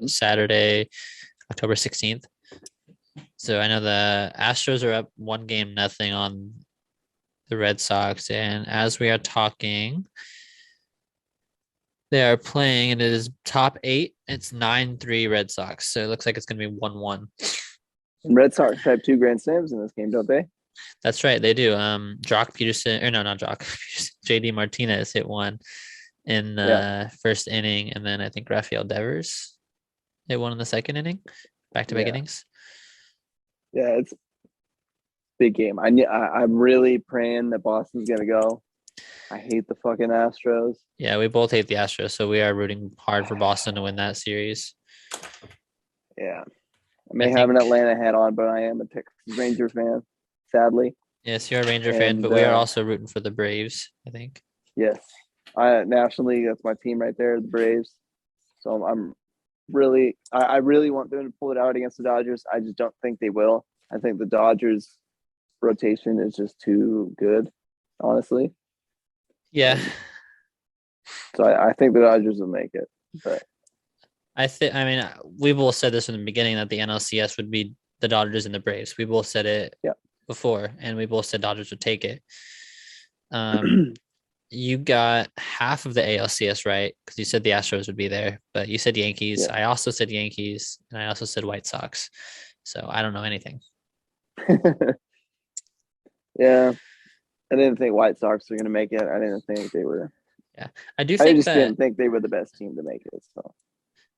Saturday, October 16th. So I know the Astros are up 1-0 on the Red Sox, and as we are talking, they are playing, and it is top eight. It's 9-3 Red Sox, so it looks like it's going to be 1-1. And Red Sox have 2 grand slams in this game, don't they? That's right, they do. Jock Peterson, or no, not Jock. JD Martinez hit one in Yeah, the first inning, and then I think Rafael Devers hit one in the second inning, back-to-back yeah, innings. yeah. It's a big game. I'm really praying that Boston's gonna go. I hate the fucking Astros. Yeah, we both hate the Astros, so we are rooting hard for Boston to win that series. Yeah, I I may have an think, Atlanta hat on, but I am a Texas Ranger fan, sadly. yes, you're a Ranger fan, And but we are also rooting for the Braves, I think. yes, I National League. That's my team right there, the Braves. So I'm really, I really want them to pull it out against the Dodgers. I just don't think they will. I think the Dodgers rotation is just too good, honestly. Yeah, And so I think the Dodgers will make it. But I mean, we both said this in the beginning that the NLCS would be the Dodgers and the Braves. We both said it yeah, before, and we both said Dodgers would take it. Um, you got half of the ALCS right because you said the Astros would be there, but you said Yankees. yeah. I also said Yankees, and I also said White Sox. So I don't know anything. Yeah, I didn't think White Sox were going to make it. I didn't think they were. Yeah, I do I think just that. didn't think they were the best team to make it. So,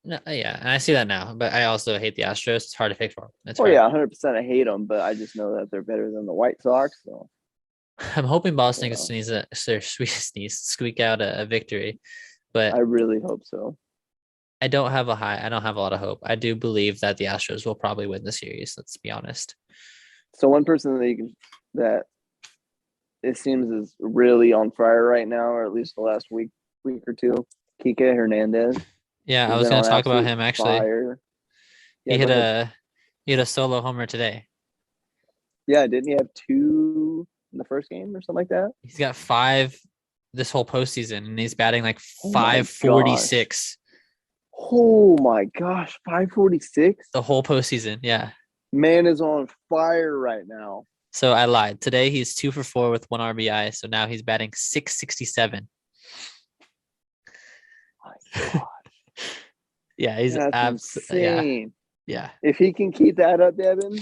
No, yeah, and I see that now, but I also hate the Astros. It's hard to pick for them. It's oh hard. yeah, 100%. I hate them, but I just know that they're better than the White Sox. So, I'm hoping Boston can you squeak out a victory, but I really hope so. I don't have a lot of hope. I do believe that the Astros will probably win the series. Let's be honest. So one person that it seems is really on fire right now, or at least the last week or two, Kike Hernandez Yeah, I has was been gonna on talk about absolute him actually. fire. He Yeah, go hit ahead. a he hit a solo homer today. Yeah, didn't he have two in the first game or something like that? He's got five this whole postseason, and he's batting like Oh my gosh. 546 Oh my gosh, 546. the whole postseason. Yeah. Man is on fire right now. So I lied. Today he's 2 for 4 with one RBI. So now he's batting 667. My God, Yeah, he's that's yeah, insane. yeah. If he can keep that up, Devin,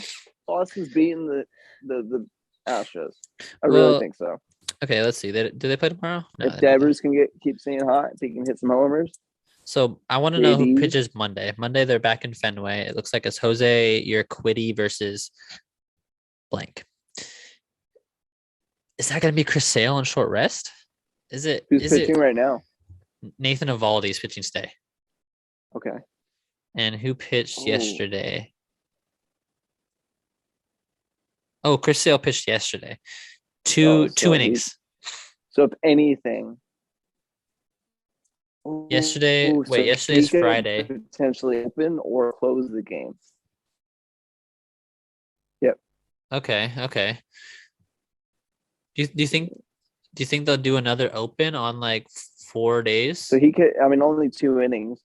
Boston's beating the Astros. I really Well, think so. okay, let's see. Do they play tomorrow? No, If they don't play. Devers can keep staying hot, if he can hit some homers, So I want to know who JD. pitches Monday. Monday they're back in Fenway. It looks like it's Jose Urquidy versus blank. Is that going to be Chris Sale on short rest? Is it? Who's Is pitching it right now? Nathan Eovaldi's pitching today? Okay. And who pitched Oh, yesterday? Oh, Chris Sale pitched yesterday. oh, Two innings. so if anything, Yesterday. oh, Wait, so yesterday's he could Friday. potentially open or close the game. Yep. Okay, okay. Do you think they'll do another open on like 4 days? So he could. I mean, only 2 innings.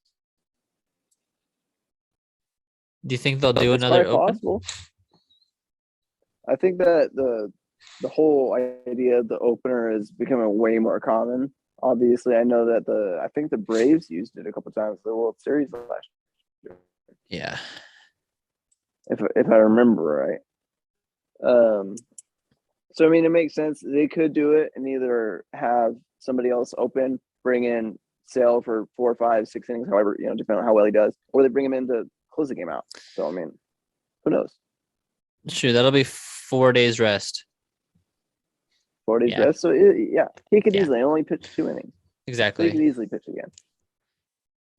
Do you think they'll But do it's another quite open? possible. I think that the whole idea of the opener is becoming way more common. Obviously, I know that I think the Braves used it a couple times in the World Series last year, Yeah. if I remember right. So I mean, it makes sense. They could do it and either have somebody else open, bring in Sale for 4, 5, 6 innings, however, depending on how well he does, or they bring him in to close the game out. So I mean, who knows? True. That'll be 4 days rest. 4 days Yeah. rest. So yeah, he could Yeah. easily only pitch 2 innings, so he could Exactly. easily pitch again.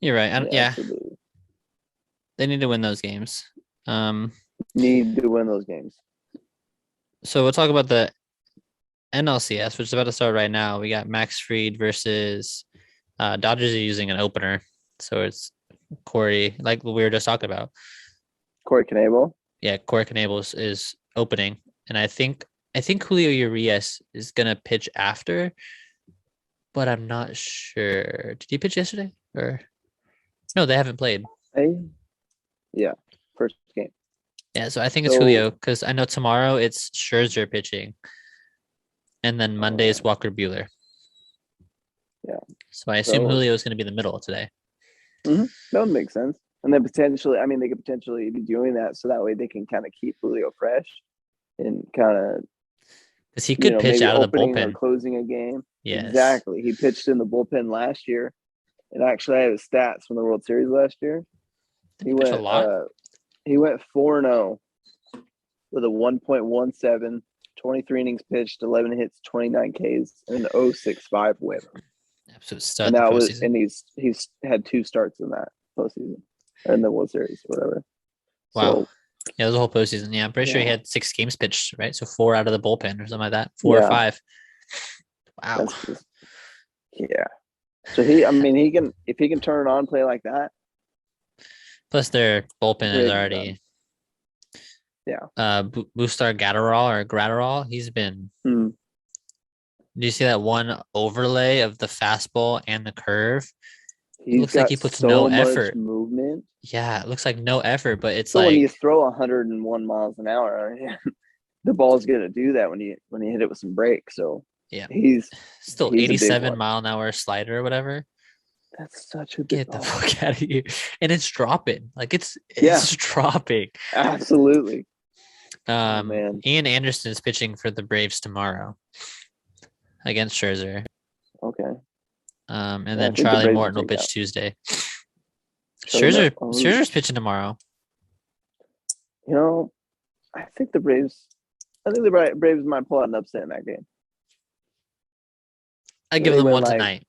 You're right. Yeah, Yeah. absolutely. They need to win those games. Um, Need to win those games. so we'll talk about the NLCS, which is about to start right now. We got Max Fried versus Dodgers are using an opener. So it's Corey, like we were just talking about. Corey Knable. Yeah, Corey Knable is opening. And I think Julio Urias is gonna pitch after, but I'm not sure. Did he pitch yesterday? Or no, they haven't played. Yeah, first game. Yeah, so I think it's So, Julio because I know tomorrow it's Scherzer pitching, and then Monday is Walker Buehler. yeah. So I assume So Julio is going to be in the middle today that would make sense. And then potentially, I mean, they could potentially be doing that so that way they can kind of keep Julio fresh and kind of, because he could pitch maybe out of the opening or bullpen. closing a game. Yes. Exactly. He pitched in the bullpen last year. And actually, I have his stats from the World Series last year. Did he pitch a lot? He went 4-0 with a 1.17, 23 innings pitched, 11 hits, 29 Ks, and an 0.65 whip. Absolute stud. And that was, and he's had 2 starts in that postseason in the World Series, whatever. Wow. So, yeah, it was a whole postseason. Yeah, I'm pretty sure he had 6 games pitched, right? So 4 out of the bullpen or something like that. 4 or 5. Wow. That's just, yeah. So he can, if he can turn it on, play like that. Plus their bullpen is already. Boostar Gratterall, he's been. Do you see that one overlay of the fastball and the curve? It looks like he puts no effort. Movement. Yeah, it looks like no effort, but it's so like when you throw 101 miles an hour, the ball's gonna do that when you hit it with some break. So yeah, he's 87 mile an hour slider or whatever. That's such a big get the fuck out of here, and it's dropping. Like it's dropping. Absolutely. Man. Ian Anderson is pitching for the Braves tomorrow against Scherzer. Okay. And then Charlie Morton will pitch Tuesday. Scherzer's pitching tomorrow. I think the Braves might pull out an upset in that game. I give them one tonight.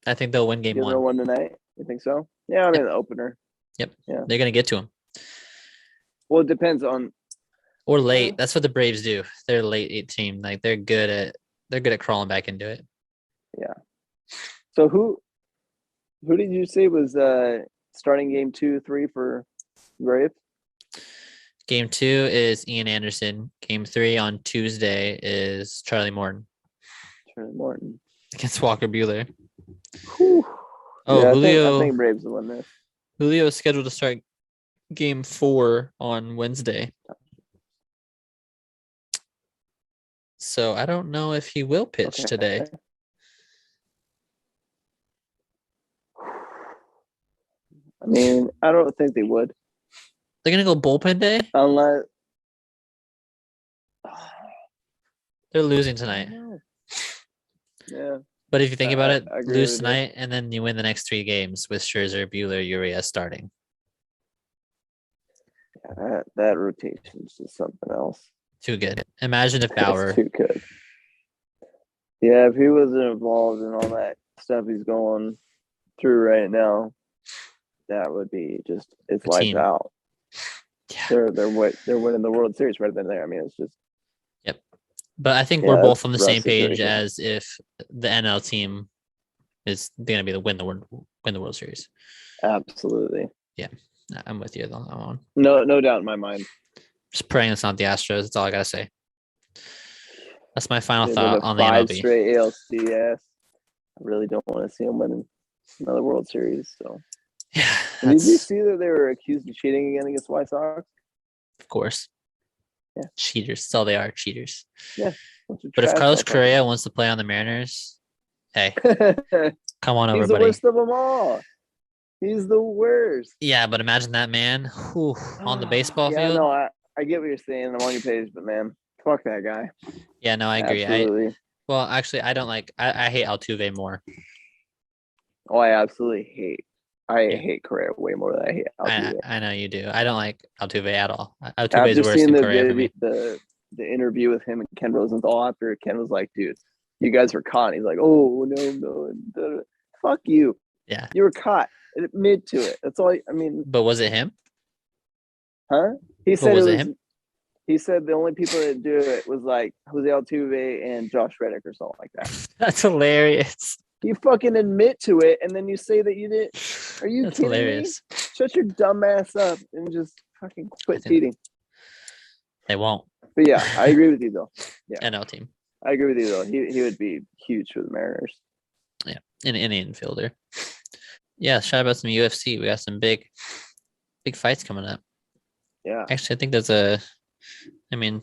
I think they'll win game 1. They'll win tonight. You think so? Yeah, I mean the opener. Yep. Yeah. They're gonna get to him. Well, it depends on. Or late. That's what the Braves do. They're a late team. Like they're good at crawling back into it. Yeah. So who did you say was starting game 2, 3 for Braves? Game 2 is Ian Anderson. Game 3 on Tuesday is Charlie Morton. Against Walker Buehler. Whew. Oh, yeah, Julio. I think Braves will win this. Julio is scheduled to start game 4 on Wednesday. So I don't know if he will pitch today. I mean, I don't think they would. They're gonna go bullpen day? Unless they're losing tonight. Yeah. But if you think about it, lose tonight and then you win the next 3 games with Scherzer, Buehler, Urias starting. Yeah, that rotation is just something else. Too good. Imagine if Bauer. Too good. Yeah, if he wasn't involved in all that stuff he's going through right now, that would be just lights out. Yeah. They're winning the World Series right then there. I mean, it's just. Yep. But I think we're both on the same page as if the NL team is going to be win the World Series. Absolutely. Yeah, I'm with you on that one. No doubt in my mind. Just praying it's not the Astros. That's all I gotta say. That's my final thought on the 5 MLB. straight ALCS. I really don't want to see them win another World Series. So. Yeah. Did you see that they were accused of cheating again against White Sox? Of course. Yeah. Cheaters. That's all they are, cheaters. Yeah. But if Carlos Correa wants to play on the Mariners, hey, come on over, buddy. He's the worst of them all. He's the worst. Yeah, but imagine that man on the baseball field. No, I get what you're saying. I'm on your page, but man, fuck that guy. Yeah, no, I agree. Absolutely. Well, actually, I don't like. I hate Altuve more. Oh, I absolutely hate. I hate Correa way more than I hate Altuve. I know you do. I don't like Altuve at all. Altuve is worse than Correa for me. The interview with him and Ken Rosenthal after Ken was like, dude, you guys were caught. He's like, oh, no. Fuck you. Yeah. You were caught. Admit to it. That's all. I mean. But was it him? Huh? He said was it him? He said the only people that do it was like Jose Altuve and Josh Reddick or something like that. That's hilarious. You fucking admit to it, and then you say that you did. Are you That's kidding hilarious. me? Shut your dumb ass up and just fucking quit cheating. They won't. But yeah, I agree with you though. Yeah, NL team. I agree with you though. He would be huge for the Mariners. Yeah, an infielder. Yeah, shout out some UFC. We got some big big fights coming up. Yeah. Actually, I think there's a. I mean,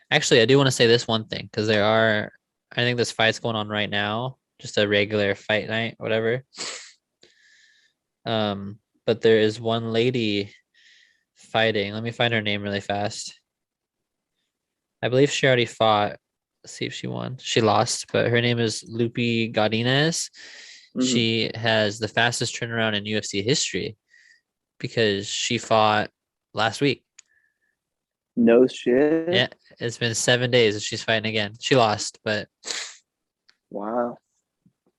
actually, I do want to say this one thing because there are. I think there's fights going on right now, just a regular fight night, whatever. But there is one lady fighting. Let me find her name really fast. I believe she already fought. Let's see if she won. She lost, but her name is Lupi Godinez. Mhm. She has the fastest turnaround in UFC history because she fought last week. No shit. Yeah, it's been 7 days and she's fighting again. She lost, but Wow.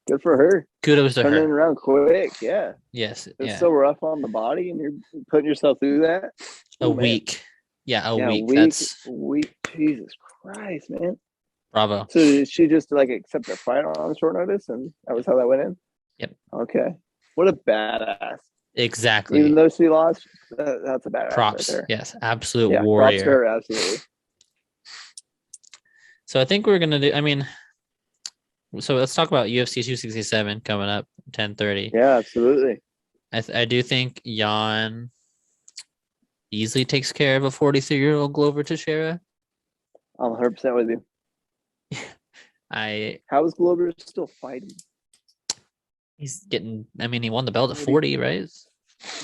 Good for her. kudos to Turning her. around quick. Yeah. Yes, It's yeah. so rough on the body and you're putting yourself through that. A Oh, man. week. Yeah, a Yeah, week. week. That's Jesus Christ, man. bravo. So did she just like accept a fight on short notice and that was how that went in? Yep. Okay. What a badass. Even Exactly. though she lost, that's a badass right Props. there. Yes, absolute Yeah, props to warrior. her, absolutely. So I think we're gonna do. I mean, so let's talk about UFC 267 coming up 10:30. Yeah, absolutely. I do think Jan easily takes care of a 43-year-old Glover Teixeira. I'm 100% with you. I How is Glover still fighting? he's getting. I mean, he won the belt at 40, right?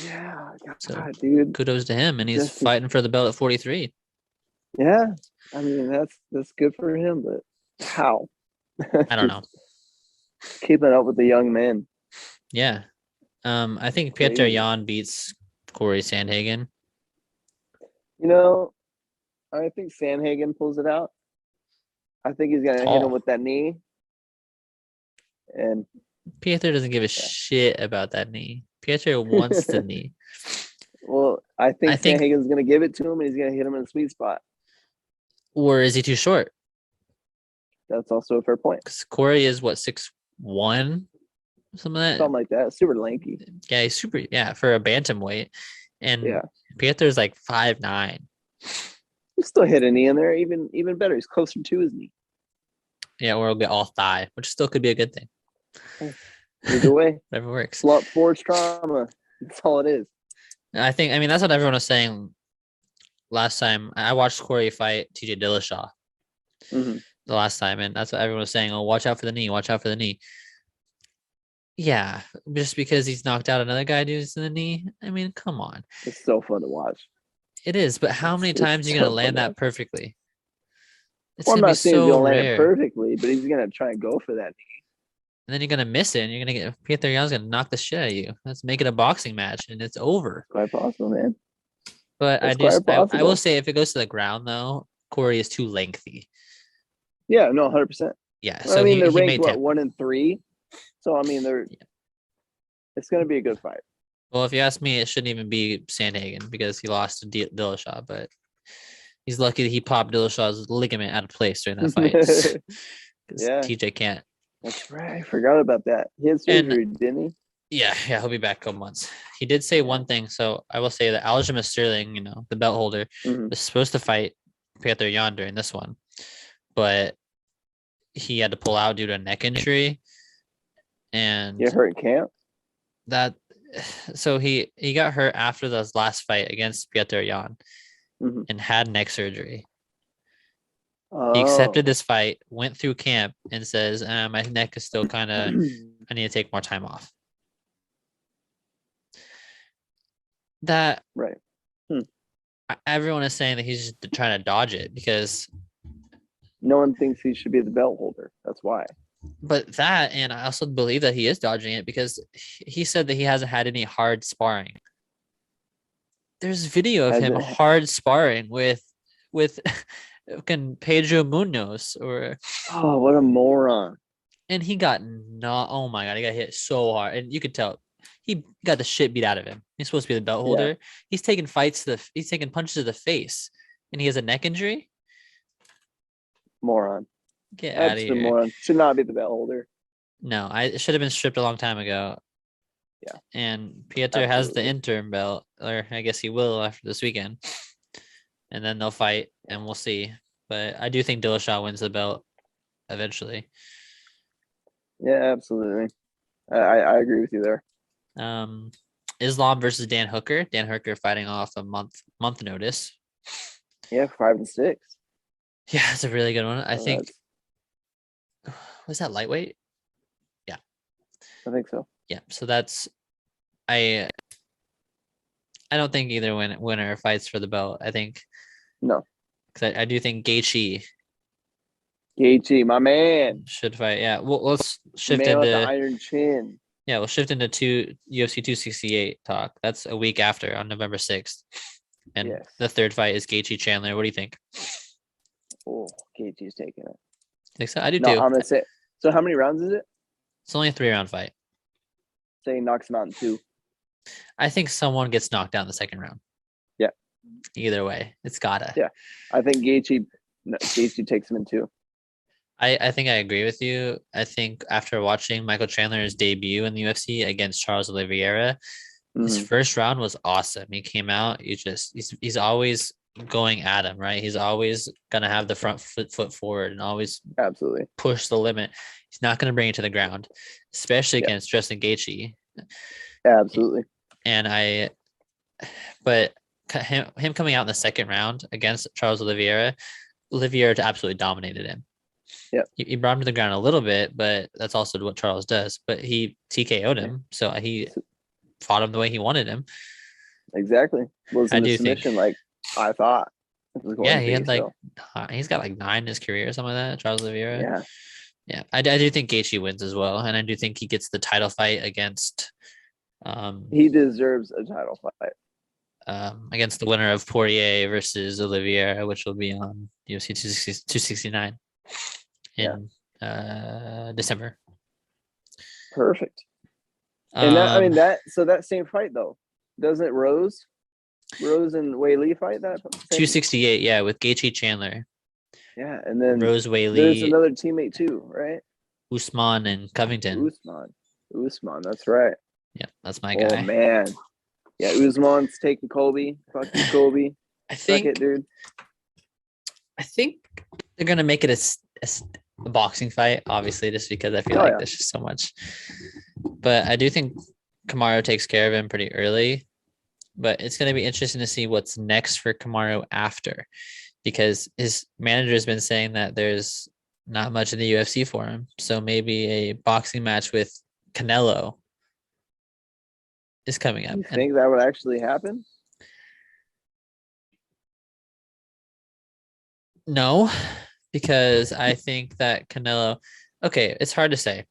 Yeah, God, So dude. kudos to him, and he's Just fighting for the belt at 43. yeah. I mean, that's good for him, but how? I don't know. Keeping up with the young men. Yeah. I think Peter Crazy. Yan beats Corey Sandhagen. You know, I think Sandhagen pulls it out. I think he's gonna hit him with that knee. And Peter doesn't give a shit about that knee. Peter wants the knee. well, I think I think, Sandhagen's gonna give it to him and he's gonna hit him in the sweet spot. or is he too short? That's also a fair point. Because Corey is what, 6'1", something like that. Something like that. Super lanky. Yeah, he's super. Yeah, for a bantamweight, and Yeah. Peter's like 5'9". He still hit a knee in there. Even better. He's closer to his knee. Yeah, or he'll get all thigh, which still could be a good thing. Either way, whatever works. Blunt force trauma. That's all it is. I mean, that's what everyone was saying last time. I watched Corey fight TJ Dillashaw the last time, and that's what everyone was saying. Oh, watch out for the knee. Watch out for the knee. Yeah, just because he's knocked out another guy using the knee. I mean, come on. It's so fun to watch. It is, but how many times are you so going to land that perfectly? It's well, I'm going to be not saying he's so gonna land it rare. perfectly, but he's gonna try and go for that knee. And then you're going to miss it, and you're going to get Peter Yan's going to knock the shit out of you. Let's make it a boxing match, and it's over. Quite possible, man. But That's I will say, if it goes to the ground, though, Corey is too lengthy. Yeah, no, 100%. Yeah, so I mean, they're ranked what 1 and 3. So I mean, it's going to be a good fight. Well, if you ask me, it shouldn't even be Sandhagen because he lost to Dillashaw, but he's lucky that he popped Dillashaw's ligament out of place during that fight. Yeah, TJ can't. That's right. I forgot about that. He had surgery, didn't he? Yeah, he'll be back in a couple months. He did say one thing, so I will say that Aljamain Sterling, the belt holder, was supposed to fight Peter Yan during this one, but he had to pull out due to a neck injury. And you hurt camp? So he got hurt after the last fight against Peter Yan and had neck surgery. He accepted this fight, went through camp, and says, my neck is still kind of, I need to take more time off. That right. Everyone is saying that he's just trying to dodge it because no one thinks he should be the belt holder. That's why. But that, and I also believe that he is dodging it because he said that he hasn't had any hard sparring. There's video of him hard sparring with Pedro Munoz oh, what a moron. And he got oh my God, he got hit so hard. And you could tell he got the shit beat out of him. He's supposed to be the belt holder. Yeah. He's taking he's taking punches to the face and he has a neck injury. Moron. Get out of here. Moron. Should not be the belt holder. No, it should have been stripped a long time ago. Yeah. And Pietro has the interim belt, or I guess he will after this weekend. And then they'll fight and we'll see. But I do think Dillashaw wins the belt eventually. Yeah, absolutely. I agree with you there. Islam versus Dan Hooker. Dan Hooker fighting off a month notice. Yeah, 5 and 6. Yeah, it's a really good one. I So think was that lightweight? Yeah. I think so. Yeah. So that's I don't think either winner fights for the belt. I think No. because I do think Gaethje Gaethje, my man. should fight. Yeah. Well, let's shift Man with the into iron chin. we'll shift into UFC 268 talk. That's a week after on November 6th. And Yes. the third fight is Gaethje Chandler. What do you think? Oh, Gaethje's taking it. Think so? I do No, too. I'm gonna say. So how many rounds is it? It's only a 3-round fight. Say he knocks him out in 2. I think someone gets knocked down in the second round. Yeah. Either way, it's gotta. Yeah. I think Gaethje takes him in 2. I think I agree with you. I think after watching Michael Chandler's debut in the UFC against Charles Oliveira, his first round was awesome. He came out, he's always going at him, right? He's always gonna have the front foot forward and always Absolutely push the limit. He's not gonna bring it to the ground, especially against Justin Gaethje. Absolutely. And but him coming out in the second round against Charles Oliveira absolutely dominated him. Yeah. He brought him to the ground a little bit, but that's also what Charles does. But he TKO'd him, so he fought him the way he wanted him. Exactly. Wasn't a submission think, like I thought. Yeah, he had he's got like 9 in his career or something like that. Charles Oliveira. Yeah. Yeah, I do think Gaethje wins as well, and I do think he gets the title fight against. He deserves a title fight. Against the winner of Poirier versus Oliveira, which will be on UFC 269 in December. Perfect. And that same fight though, doesn't Rose and Weili fight that? 268, yeah, with Gaethje Chandler. Yeah, and then Rose Weili. There's another teammate too, right? Usman and Covington. Usman, that's right. Yeah, that's my guy. Oh man. Yeah, Usman's taking Colby. Fuck you, Colby. I think it, dude. I think they're gonna make it a boxing fight, obviously, just because I feel like there's just so much. But I do think Kamaru takes care of him pretty early. But it's gonna be interesting to see what's next for Kamaru after, because his manager has been saying that there's not much in the UFC for him. So maybe a boxing match with Canelo is coming up. You think that would actually happen? No, because I think that Canelo, okay, it's hard to say.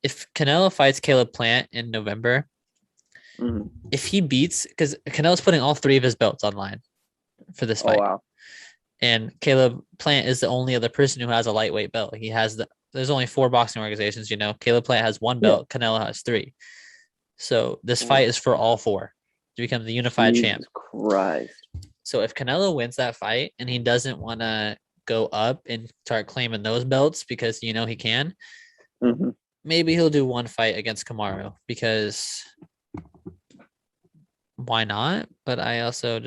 If Canelo fights Caleb Plant in November, if he beats, because Canelo's putting all 3 of his belts online for this fight. Oh, wow. And Caleb Plant is the only other person who has a lightweight belt. There's only 4 boxing organizations, Caleb Plant has 1 belt, Canelo has 3. So this fight is for all 4 to become the unified champ. Christ. So if Canelo wins that fight and he doesn't want to go up and start claiming those belts because he can, maybe he'll do one fight against Kamaru, because why not? But I also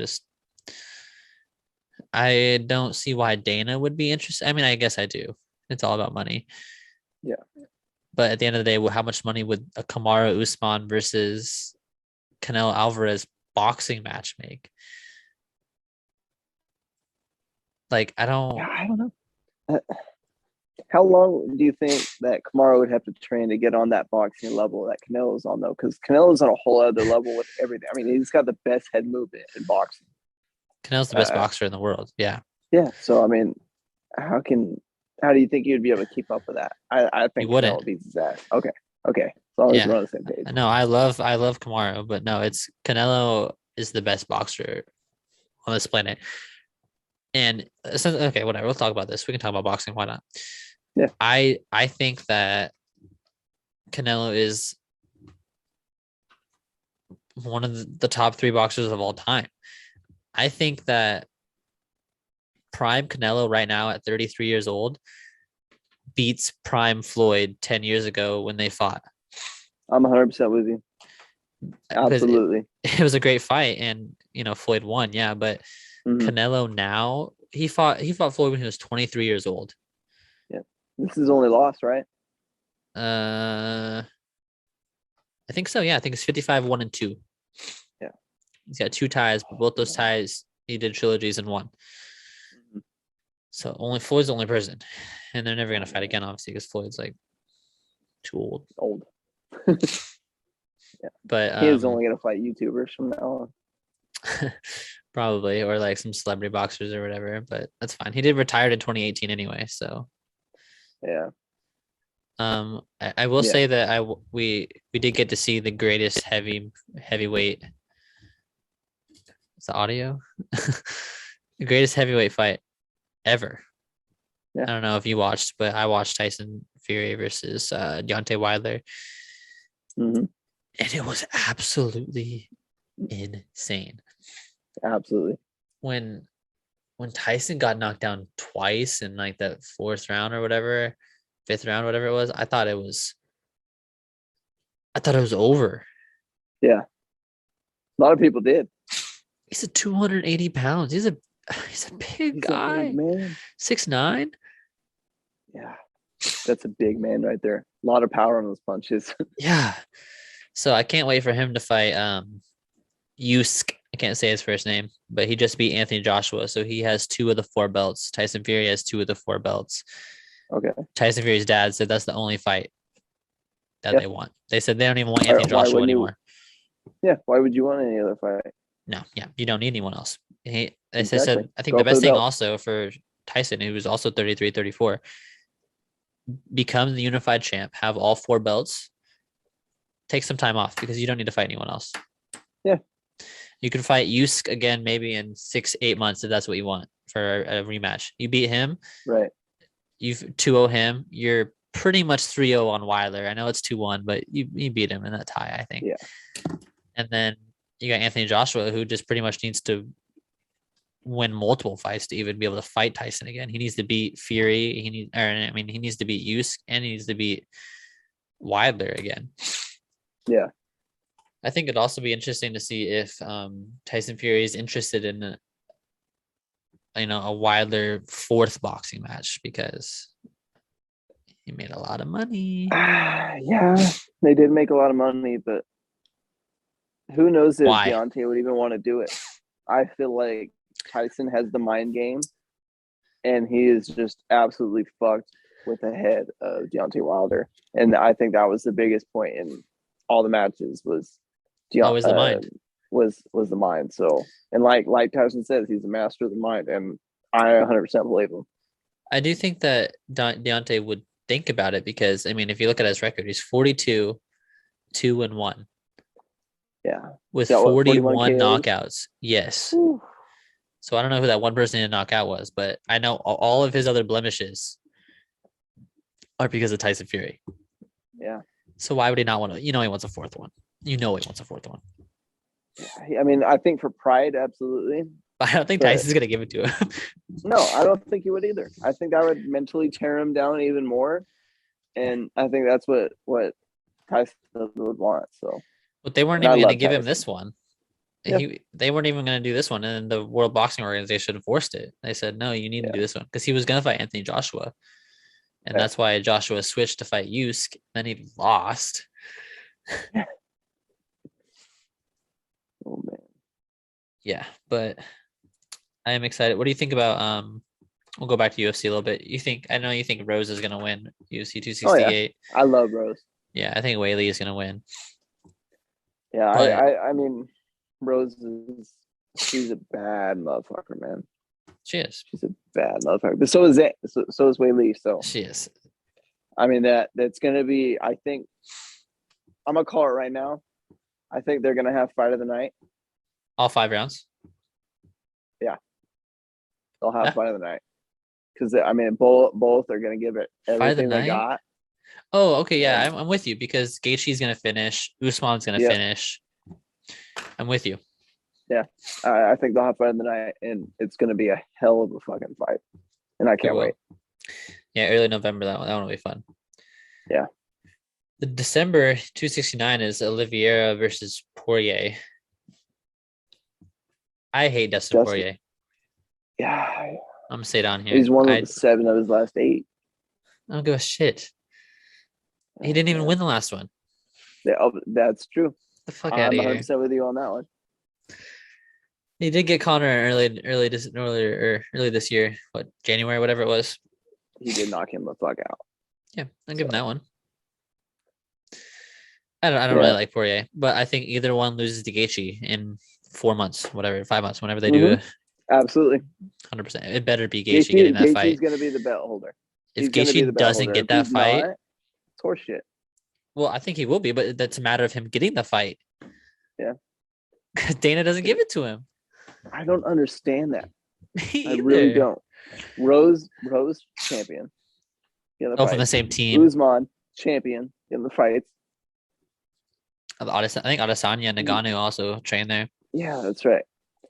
I don't see why Dana would be interested. I mean, I guess I do. It's all about money. Yeah. But at the end of the day, how much money would a Kamaru Usman versus Canelo Alvarez boxing match make? Like, I don't know. How long do you think that Kamaru would have to train to get on that boxing level that Canelo's on, though? Because Canelo's on a whole other level with everything. I mean, he's got the best head movement in boxing. Canelo's the best boxer in the world. Yeah. Yeah. So, I mean, how do you think you'd be able to keep up with that? I think Canelo beats his ass. Okay. As long as we're on the same page. No, I love Kamaru, but no, it's Canelo is the best boxer on this planet. And okay, whatever. We'll talk about this. We can talk about boxing. Why not? Yeah. I think that Canelo is one of the top 3 boxers of all time. I think that prime Canelo right now at 33 years old beats prime Floyd 10 years ago when they fought. I'm 100% with you. Absolutely. It was a great fight, and Floyd won, yeah, but Canelo now, he fought Floyd when he was 23 years old. Yeah. This is only loss, right? I I think so. Yeah, I think it's 55-1-2. Yeah. He's got 2 ties, but both those ties he did trilogies and won. Mm-hmm. So Floyd's the only person, and they're never gonna fight again, obviously, because Floyd's like too old. Old. Yeah. But he is only gonna fight YouTubers from now on. probably, or like some celebrity boxers or whatever. But that's fine. He did retire in 2018 anyway, so yeah. I will say that we did get to see the greatest heavyweight. It's the audio, the greatest heavyweight fight ever. Yeah. I don't know if you watched, but I watched Tyson Fury versus Deontay Wilder, Mm-hmm. and it was absolutely insane. Absolutely. When Tyson got knocked down twice in like the 4th round or whatever, 5th round, whatever it was, I thought it was over. Yeah. A lot of people did. He's a 280 pounds. He's a big guy. A big man. 6'9". Yeah. That's a big man right there. A lot of power on those punches. Yeah. So I can't wait for him to fight Usyk. I can't say his first name, but he just beat Anthony Joshua. So he has 2 of the 4 belts. Tyson Fury has 2 of the 4 belts. Okay. Tyson Fury's dad said that's the only fight that they want. They said they don't even want Anthony Joshua anymore. Why would you want any other fight? No, yeah, you don't need anyone else. They Exactly. said, I think the best thing also for Tyson, who was also 33, 34, become the unified champ, have all 4 belts, take some time off because you don't need to fight anyone else. Yeah. You can fight Usyk again maybe in 6-8 months if that's what you want for a rematch. You beat him. Right. You've 2-0 him. You're pretty much 3-0 on Wilder. I know it's 2-1, but you beat him in that tie, I think. Yeah. And then you got Anthony Joshua, who just pretty much needs to win multiple fights to even be able to fight Tyson again. He needs to beat Fury. He needs to beat Usyk, and he needs to beat Wilder again. Yeah. I think it'd also be interesting to see if Tyson Fury is interested in a Wilder 4th boxing match because he made a lot of money. Yeah, they did make a lot of money, but who knows if Deontay would even want to do it. I feel like Tyson has the mind game, and he is just absolutely fucked with the head of Deontay Wilder. And I think that was the biggest point in all the matches was always the mind. Was the mind. So, and like Tyson says, he's a master of the mind, and I 100% believe him. I do think that Deontay would think about it because, I mean, if you look at his record, he's 42, 2-1. Yeah. With 41 knockouts. Yes. Ooh. So I don't know who that one person in knockout was, but I know all of his other blemishes are because of Tyson Fury. Yeah. So why would he not want to? He wants a 4th one. He wants a 4th one. Yeah, I mean, I think for pride, absolutely. But I don't think Tyson's going to give it to him. No, I don't think he would either. I think that would mentally tear him down even more. And I think that's what Tyson would want. So, but they weren't even going to give him this one. Yeah. They weren't even going to do this one, and the World Boxing Organization forced it. They said, "No, you need to do this one," because he was going to fight Anthony Joshua, and that's why Joshua switched to fight Usyk. Then he lost. Oh man. Yeah, but I am excited. What do you think about we'll go back to UFC a little bit. I know you think Rose is gonna win UFC 268. Oh, yeah. I love Rose. Yeah, I think Weili is gonna win. Yeah, I mean Rose she's a bad motherfucker, man. She is. She's a bad motherfucker. But so is Weili. So she is. I mean that's gonna be, I think I'm gonna call it right now. I think they're gonna have fight of the night. All 5 rounds. Yeah, they'll have fight of the night because I mean both are gonna give it everything they got. Oh, okay, yeah, I'm with you because Gaethje's gonna finish, Usman's gonna finish. I'm with you. Yeah, I think they'll have fight of the night, and it's gonna be a hell of a fucking fight, and I can't wait. Yeah, early November that one will be fun. Yeah. The December 269 is Oliveira versus Poirier. I hate Dustin Poirier. Yeah. I'm going to say it on here. He's won 7 of his last 8. I don't give a shit. He didn't even win the last one. That's true. The fuck out I'm of 100 here. percent with you on that one. He did get Connor early this year, what, January, whatever it was. He did knock him the fuck out. Yeah, I'll give him So that one. I don't really yeah. like Poirier, but I think either one loses to Gaethje in 4 months, whatever, 5 months, whenever they do hmm it. Absolutely. 100%. It better be Gaethje getting that Gaethje's fight. gonna be the belt holder. If He's gonna be the Gaethje belt doesn't holder. get If that he's fight, not, it's horseshit. well, I think he will be, but that's a matter of him getting the fight. Yeah. Dana doesn't give it to him. I don't understand that. Me I really either. don't. Rose champion in the Oh, from the fights. same team. Usman champion in the fights. I think Adesanya and Ngannou also train there. Yeah, that's right.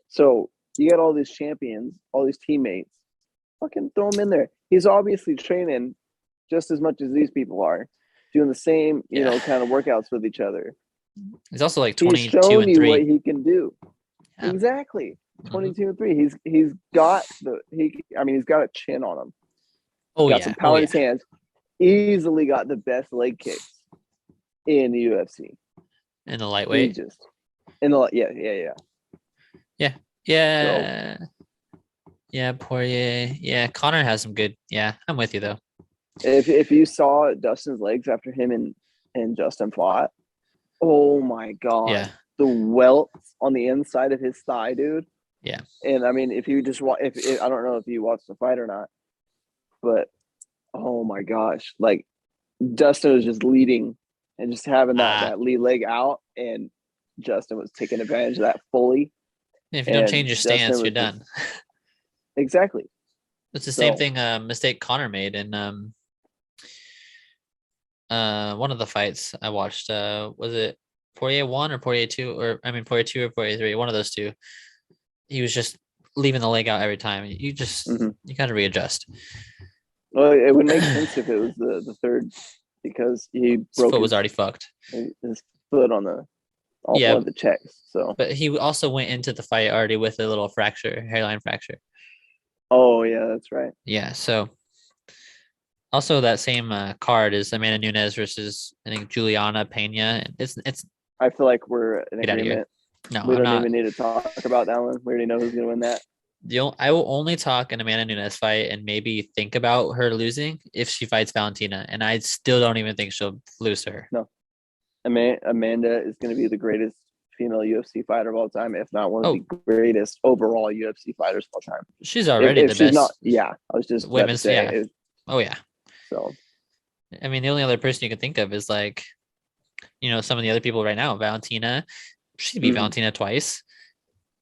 So you got all these champions, all these teammates. Fucking throw him in there. He's obviously training just as much as these people are, doing the same, Yeah. kind of workouts with each other. He's also like He's 22 shown and you what 3. he can do. Yeah. Exactly. 22 and 3. He's got he's got a chin on him. Oh, Got yeah. some power in his hands. Easily got the best leg kicks in the UFC. In the lightweight. Yeah. Yeah. Yeah, Poirier. Yeah, Connor has some good. Yeah, I'm with you though. If you saw Dustin's legs after him and Justin fought, oh my god, Yeah. the welts on the inside of his thigh, dude. Yeah. And I mean, if you just if I don't know if you watched the fight or not, but oh my gosh, like Dustin was just leading and just having that lead leg out, and Justin was taking advantage of that fully. If you don't change your stance, you're done. Exactly. It's the same thing mistake Connor made in one of the fights I watched. Was it Poirier 1 or Poirier 2? Poirier 2 or Poirier 3, one of those two. He was just leaving the leg out every time. You just you gotta readjust. Well, it would make sense if it was the third, because he broke foot was already fucked. His foot on one of the checks. So, but he also went into the fight already with a little hairline fracture. Oh yeah, that's right. Yeah. So also that same card is Amanda Nunes versus I think Juliana Pena. It's. I feel like we're in Get agreement. No, we don't even need to talk about that one. We already know who's gonna win that. I will only talk an Amanda Nunes fight and maybe think about her losing if she fights Valentina, and I still don't even think she'll lose to her. No, Amanda is going to be the greatest female UFC fighter of all time, if not one of the greatest overall UFC fighters of all time. She's already the best. Not, yeah, I was just women's. Yeah. Oh yeah. So, I mean, the only other person you can think of is like, some of the other people right now. Valentina, she beat Valentina twice.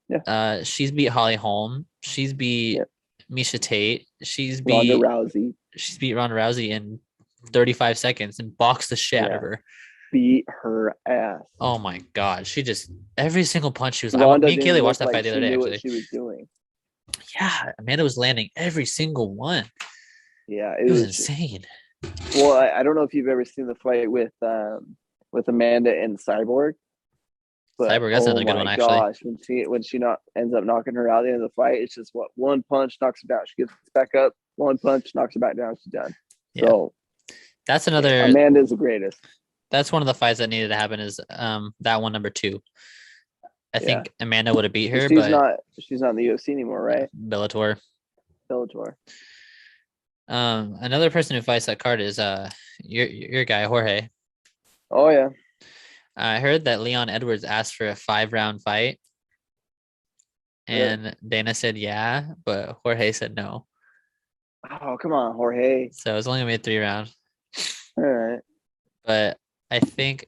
Yeah. She's beat Holly Holm. She's beat Misha Tate. She's beat Ronda Rousey. She's beat Ronda Rousey in 35 seconds and boxed the shit out of her. Beat her ass. Oh my god, she just every single punch she was. Me and Kaylee watched that fight the other day. What she was doing. Yeah, Amanda was landing every single one. Yeah, it was insane. Well, I don't know if you've ever seen the fight with Amanda and Cyborg. But, Cyborg, that's another good one actually. Gosh, when she ends up knocking her out at the end of the fight, it's just one punch knocks her down. She gets back up, one punch knocks her back down. She's done. Yeah. So that's another. Amanda's the greatest. That's one of the fights that needed to happen. Is that one number 2? I think Amanda would have beat her, but she's not in the UFC anymore, right? Bellator. Another person who fights that card is your guy Jorge. Oh yeah. I heard that Leon Edwards asked for a 5-round fight, and Dana said yeah, but Jorge said no. Oh come on, Jorge. So it's only gonna be a 3-round. All right. But I think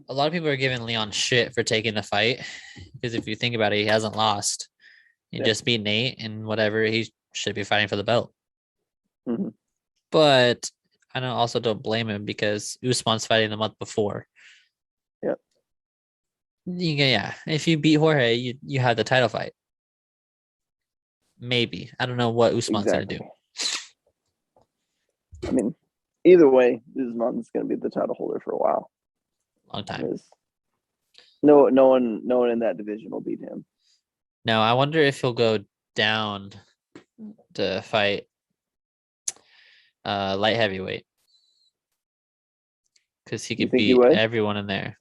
a lot of people are giving Leon shit for taking the fight, because if you think about it, he hasn't lost. He just beat Nate and whatever. He should be fighting for the belt. But I don't blame him, because Usman's fighting the month before. Yep. Yeah. If you beat Jorge, you have the title fight. Maybe. I don't know what Usman's gonna do. I mean, either way, Usman's gonna be the title holder for a while. Long time. No one in that division will beat him. No, I wonder if he'll go down to fight light heavyweight. because he You could think he beat would? everyone in there.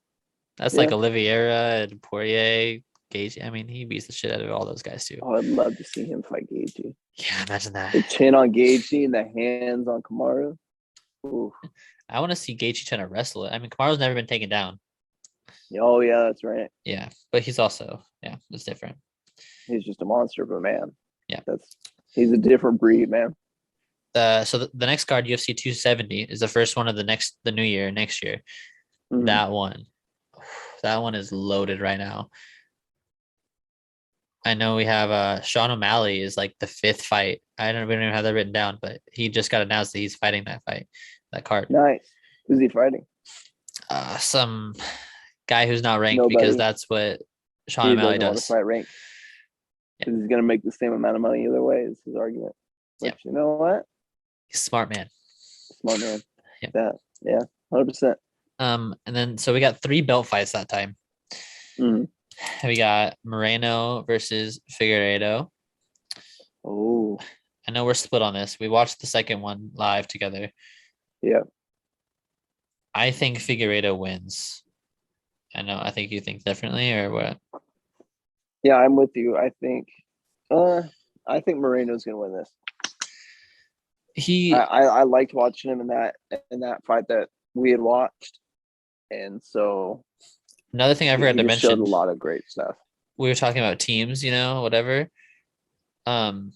That's like Yeah. Oliveira and Poirier, Gage. I mean, he beats the shit out of all those guys too. Oh, I'd love to see him fight Gaethje. Yeah, imagine that. The chin on Gaethje and the hands on Kamaru. Ooh. I want to see Gaethje trying to wrestle it. I mean, Kamaru's never been taken down. Oh yeah, that's right. Yeah, but he's also it's different. He's just a monster of a man. Yeah, he's a different breed, man. So the next card, UFC 270, is the first one of the new year next year. Mm-hmm. That one is loaded right now. I know we have Sean O'Malley is like the fifth fight. We don't even have that written down, but he just got announced that he's fighting that card. Nice. Who's he fighting? Some guy who's not ranked Nobody. because that's what Sean He O'Malley doesn't want to does. fight ranked. Because he's gonna make the same amount of money either way, is his argument. But you know what? He's a smart man. Smart man. Yeah. Yeah, 100%. And then so we got 3 belt fights that time. Mm. We got Moreno versus Figareto. Oh, I know we're split on this. We watched the second one live together. yeah. I think Figareto wins. I think you think differently, or what? Yeah, I'm with you. I think Moreno's gonna win this. I liked watching him in that fight that we had watched, and so another thing I forgot to mention. Showed a lot of great stuff. We were talking about teams, whatever. Brandon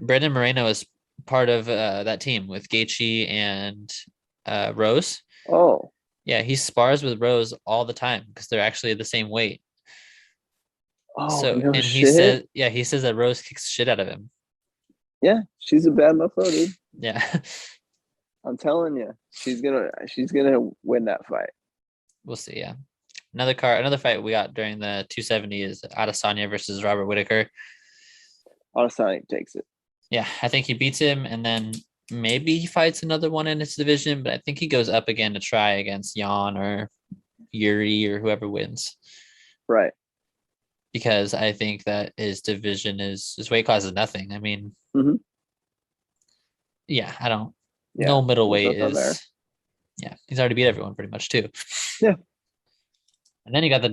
Moreno is part of that team with Gaethje and Rose. Oh, yeah, he spars with Rose all the time because they're actually the same weight. Oh, no and shit. he says that Rose kicks shit out of him. Yeah, she's a bad mofo, dude. Yeah. I'm telling you, she's gonna win that fight. We'll see. Yeah. Another fight we got during the 270 is Sonia versus Robert Whittaker. Adesanya takes it. Yeah, I think he beats him, and then maybe he fights another one in his division, but I think he goes up again to try against Jan or Yuri or whoever wins. Right. Because I think that his division his weight class is nothing. I mean, yeah, I don't. Yeah, no middleweight is. Yeah, he's already beat everyone pretty much too. Yeah. And then you got the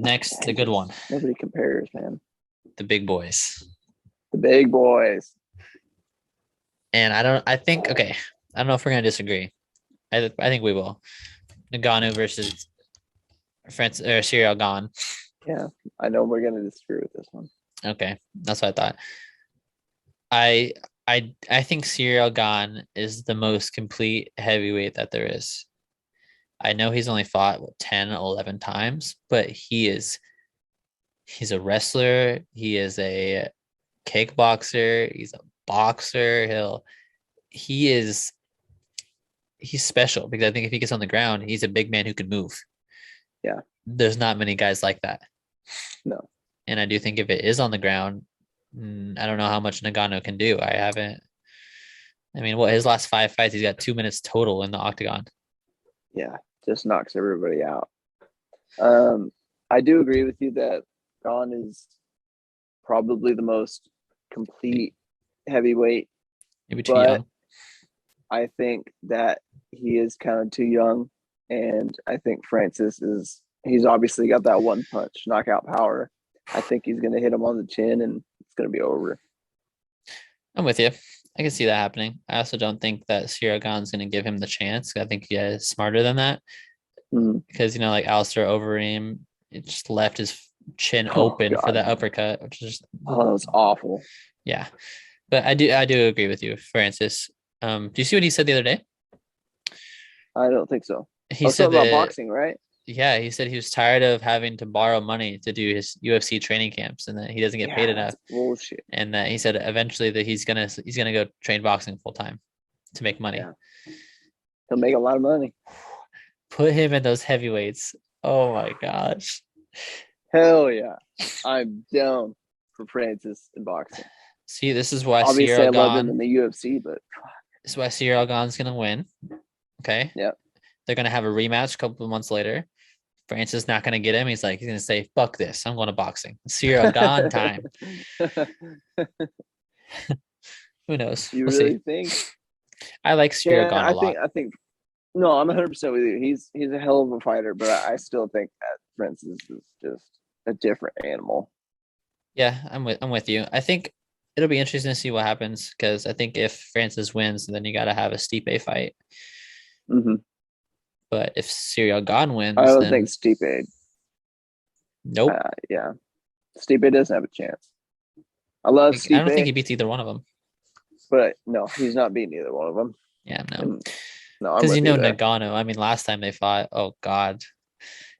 good one. Nobody compares, man. The big boys. The big boys. And I don't know if we're gonna disagree. I think we will. Ngannou versus Cyril Gane. Yeah, I know we're gonna disagree with this one. Okay, that's what I thought. I think Cyril Gane is the most complete heavyweight that there is. I know he's only fought 10, 11 times, but he's a wrestler. He is a kickboxer. He's a boxer. He's special because I think if he gets on the ground, he's a big man who can move. Yeah. There's not many guys like that. No. And I do think if it is on the ground, I don't know how much Ngannou can do. His last 5 fights, he's got 2 minutes total in the octagon. Yeah, just knocks everybody out. I do agree with you that Gane is probably the most complete heavyweight. Maybe too young. I think that he is kind of too young, and I think Francis he's obviously got that one punch knockout power. I think he's going to hit him on the chin, and it's going to be over. I'm with you. I can see that happening. I also don't think that Cyril Gane's going to give him the chance. I think he is smarter than that. Because, like Alistair Overeem, it just left his chin open for that uppercut, which is just... that was awful. Yeah. But I do agree with you, Francis. Do you see what he said the other day? I don't think so. He said about boxing, right? Yeah, he said he was tired of having to borrow money to do his UFC training camps, and that he doesn't get paid enough. Bullshit. And that he said eventually that he's gonna go train boxing full time to make money. Yeah. He'll make a lot of money. Put him in those heavyweights. Oh my gosh. Hell yeah. I'm down for Francis in boxing. See, this is why obviously Cyril Gane, I love him in the UFC, but this is why Cyril Gane's gonna win. Okay. Yeah. They're gonna have a rematch a couple of months later. Francis not gonna get him. He's gonna say, "Fuck this! I'm going to boxing." Cyril Gane time. Who knows? You we'll really see. Think? I like Cyril Gane a lot. I think No, I'm 100% with you. He's a hell of a fighter, but I still think that Francis is just a different animal. Yeah, I'm with you. I think it'll be interesting to see what happens because I think if Francis wins, then you got to have a Stipe fight. Hmm. But if Cyril Gane I wins, don't think then Stipe. nope. Yeah, Stipe doesn't have a chance. I love I don't think Stipe, he beats either one of them. but no, he's not beating either one of them. Yeah, no, And no, I'm because with you there. Ngannou. I mean, last time they fought, oh God,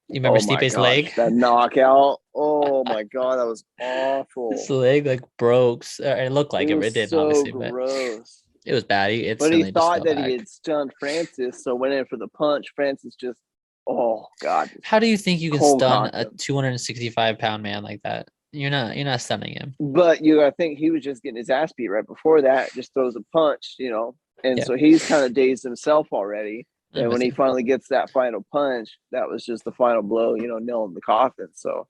you remember Oh my Stipe's gosh, leg? that knockout! Oh my god, that was His awful. leg like broke. It looked It like it was didn't, so obviously, but gross. it was bad. He But he instantly just thought fell that he back. had stunned Francis, so went in for the punch. Francis just, oh god, just How do you think you can cold stun cocked a him. 265-pound man like that? You're not stunning him. But I think he was just getting his ass beat right before that. Just throws a punch, and Yeah, so he's kind of dazed himself already. I'm And when with he you. finally gets that final punch, that was just the final blow, nail in the coffin. So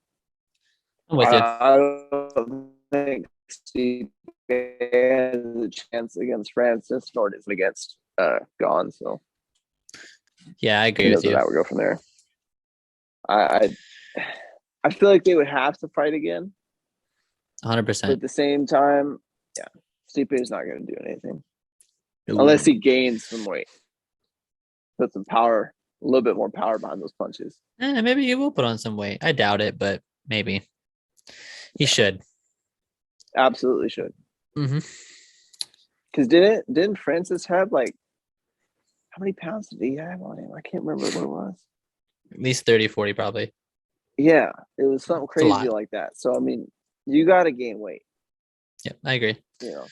I'm with you. I don't think Steve has a chance against Francis, nor does it against Gone. So Yeah, I who agree with knows where you. that would go from there. I I feel like they would have to fight again, but 100%. at the same time, yeah, Stipe is not going to do anything No, unless no. he gains some weight, put some power, a little bit more power behind those punches. Maybe he will put on some weight. I doubt it, but maybe he should. Absolutely should. Hmm. Because didn't Francis have like how many pounds did he have on him? I can't remember what it was. At least 30, 40, probably. Yeah, it was something It's a crazy lot. like that. So I mean, you got to gain weight, Yeah, I agree. you know.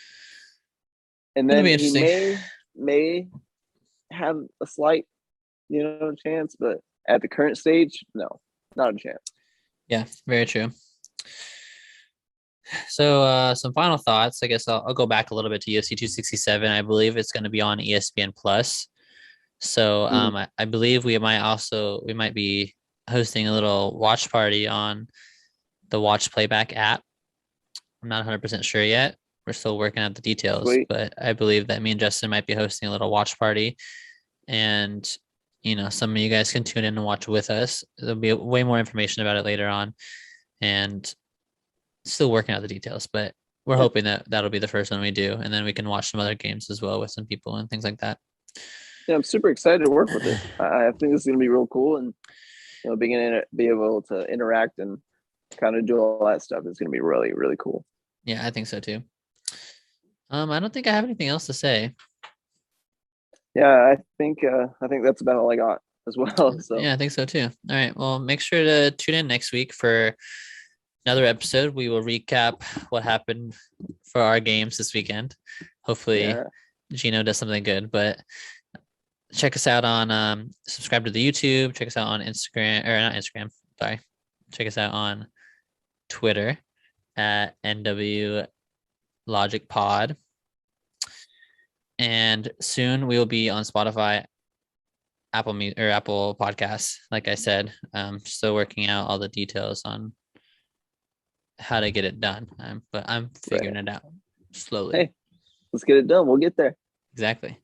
And It'll be then he interesting. may have a slight, chance, but at the current stage, no, not a chance. Yeah, very true. So, some final thoughts. I guess I'll go back a little bit to UFC 267. I believe it's going to be on ESPN Plus. So, Mm-hmm. I believe we might be hosting a little watch party on the Watch Playback app. I'm not 100% sure yet. We're still working out the details, Sweet. but I believe that me and Justin might be hosting a little watch party, and some of you guys can tune in and watch with us. There'll be way more information about it later on, and still working out the details, but we're Yeah. hoping that that'll be the first one we do, and then we can watch some other games as well with some people and things like that. Yeah, I'm super excited to work with it. I think this is going to be real cool, and be able to interact and kind of do all that stuff is going to be really, really cool. Yeah, I think so too. I don't think I have anything else to say. Yeah, I think that's about all I got as well. So Yeah, I think so too. All right. Well, make sure to tune in next week for another episode. We will recap what happened for our games this weekend. Hopefully, yeah, Gino does something good. But check us out on subscribe to the YouTube. Check us out on Instagram or not Instagram. Sorry. Check us out on Twitter at NW Logic Pod. And soon we will be on Spotify, Apple Podcasts. Like I said, still working out all the details on how to get it done. But I'm figuring right. it out slowly. Hey, let's get it done. We'll get there. Exactly.